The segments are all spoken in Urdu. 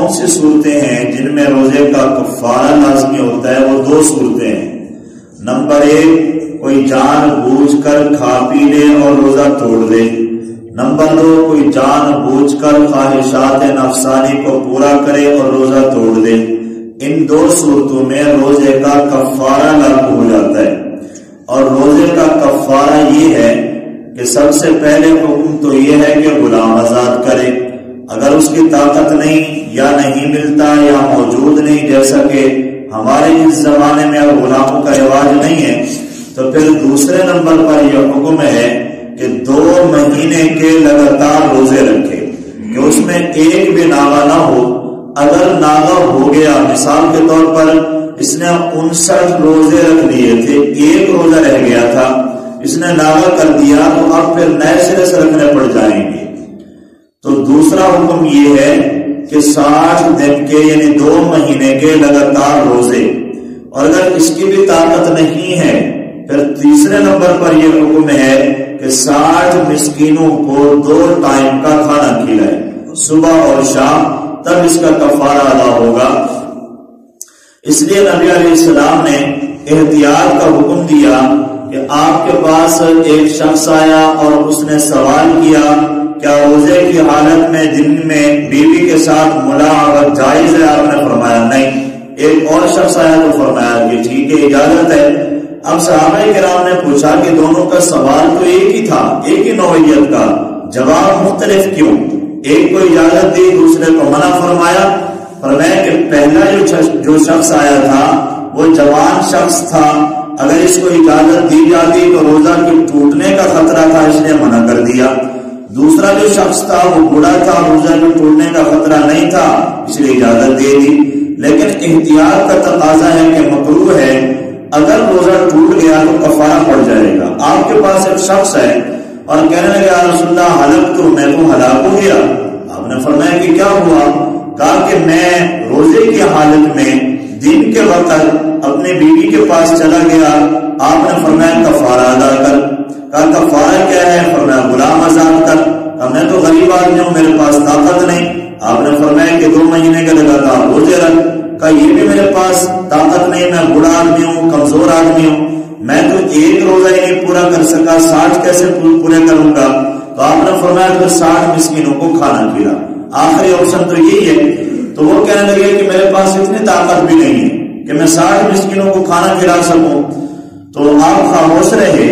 کون سی صورتیں ہیں جن میں روزے کا کفارہ لازمی ہوتا ہے؟ وہ دو صورتیں ہیں۔ نمبر 1، کوئی جان بوجھ کر کھا پی لے اور روزہ توڑ دے۔ نمبر 2، کوئی جان بوجھ کر خواہشات نفسانی کو پورا کرے اور روزہ توڑ دے۔ ان دو صورتوں میں روزے کا کفارہ لاگو ہو جاتا ہے۔ اور روزے کا کفارہ یہ ہے کہ سب سے پہلے حکم تو یہ ہے کہ غلام آزاد کرے۔ اگر اس کی طاقت نہیں یا نہیں ملتا یا موجود نہیں، جیسا کہ ہمارے اس زمانے میں اب غلاموں کا رواج نہیں ہے، تو پھر دوسرے نمبر پر یہ حکم ہے کہ 2 مہینے کے لگاتار روزے رکھے کہ اس میں ایک بھی ناغہ نہ ہو۔ اگر ناغہ ہو گیا، مثال کے طور پر اس نے 59 روزے رکھ لیے تھے، ایک روزہ رہ گیا تھا، اس نے ناغہ کر دیا، تو اب پھر نئے سرے سے رکھنے پڑ جائیں گے۔ تو دوسرا حکم یہ ہے کہ 60 دن کے یعنی 2 مہینے کے لگاتار روزے، اور اگر اس کی بھی طاقت نہیں ہے پھر تیسرے نمبر پر یہ حکم ہے کہ 60 مسکینوں کو 2 ٹائم کا کھانا کھلائے، صبح اور شام، تب اس کا کفارہ ادا ہوگا۔ اس لیے نبی علیہ السلام نے احتیاط کا حکم دیا کہ آپ کے پاس ایک شخص آیا اور اس نے سوال کیا کیا روزے کی حالت میں دن میں بیوی کے ساتھ ملاقات جائز ہے؟ آپ نے فرمایا نہیں۔ ایک اور شخص آیا تو فرمایا کہ ٹھیک ہے، اجازت ہے۔ اب صحابہ کرام نے پوچھا کہ دونوں کا سوال تو ایک ہی تھا، ایک ہی نوعیت کا، جواب مختلف کیوں؟ ایک کو اجازت دی، دوسرے کو منع فرمایا۔ فرمایا کہ پہلا جو شخص آیا تھا وہ جوان شخص تھا، اگر اس کو اجازت دی جاتی تو روزہ کے ٹوٹنے کا خطرہ تھا، اس نے منع کر دیا۔ دوسرا جو شخص تھا وہ بوڑھا تھا، روزہ کے ٹوٹنے کا خطرہ نہیں تھا، اس لیے اجازت دے دی۔ لیکن احتیاط کا تقاضا ہے کہ مکروہ ہے، اگر روزہ ٹوٹ گیا تو کفارہ پڑ جائے گا۔ آپ کے پاس ایک شخص ہے اور کہنے لگے یا رسول اللہ ہلاک تو میں تو ہلاک ہو گیا۔ آپ نے فرمایا کہ کیا ہوا؟ کہا کہ میں روزے کی حالت میں دن کے وقت اپنے بیوی کے پاس چلا گیا۔ آپ نے فرمایا کفارہ ادا کر۔ کہا کفارہ کیا ہے؟ فرمایا غلام آزاد کر۔ میں تو غریب آدمی ہوں، میرے پاس طاقت نہیں۔ آپ نے فرمایا کہ 2 مہینے کے لگاتار روزے رکھ۔ کہا یہ بھی میرے پاس طاقت نہیں، میں بوڑھا آدمی ہوں، کمزور آدمی ہوں، میں تو ایک روزہ ہی نہیں پورا کر سکا، 60 کیسے پورے کروں گا؟ تو آپ نے فرمایا کہ 60 مسکینوں کو کھانا کھلا۔ آخری آپشن تو یہی ہے۔ تو وہ کہنے لگے کہ میرے پاس اتنی طاقت بھی نہیں ہے کہ میں 60 مسکینوں کو کھانا کھلا سکوں۔ تو آپ خاموش رہے،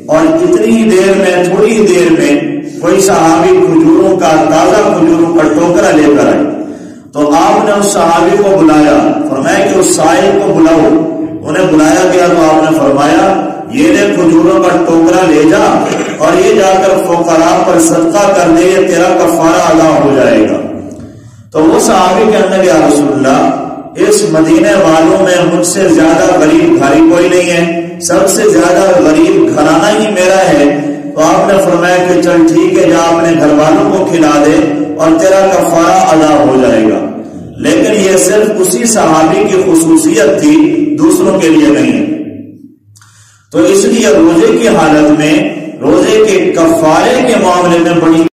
اور اتنی ہی دیر میں، تھوڑی ہی دیر میں کوئی صحابی کھجوروں کا، تازہ کھجوروں کا ٹوکرا لے کر آئے۔ تو آپ نے اس صحابی کو بلایا، فرمایا کہ اس سائل کو بلاؤ۔ انہیں بلایا گیا تو آپ نے فرمایا یہ لے کھجوروں کا ٹوکرا لے جا اور یہ جا کر فقراء پر صدقہ کر دے، یہ تیرا کفارہ ادا ہو جائے گا۔ تو وہ صحابی کہنے لگے یا رسول اللہ اس مدینے والوں میں مجھ سے زیادہ غریب گھر کوئی نہیں ہے، سب سے زیادہ غریب گھرانہ ہی میرا ہے۔ تو آپ نے فرمایا کہ چل ٹھیک ہے، جا اپنے گھر والوں کو کھلا دے اور تیرا کفارہ ادا ہو جائے گا۔ لیکن یہ صرف اسی صحابی کی خصوصیت تھی، دوسروں کے لیے نہیں۔ تو اس لیے روزے کی حالت میں، روزے کے کفارے کے معاملے میں بڑی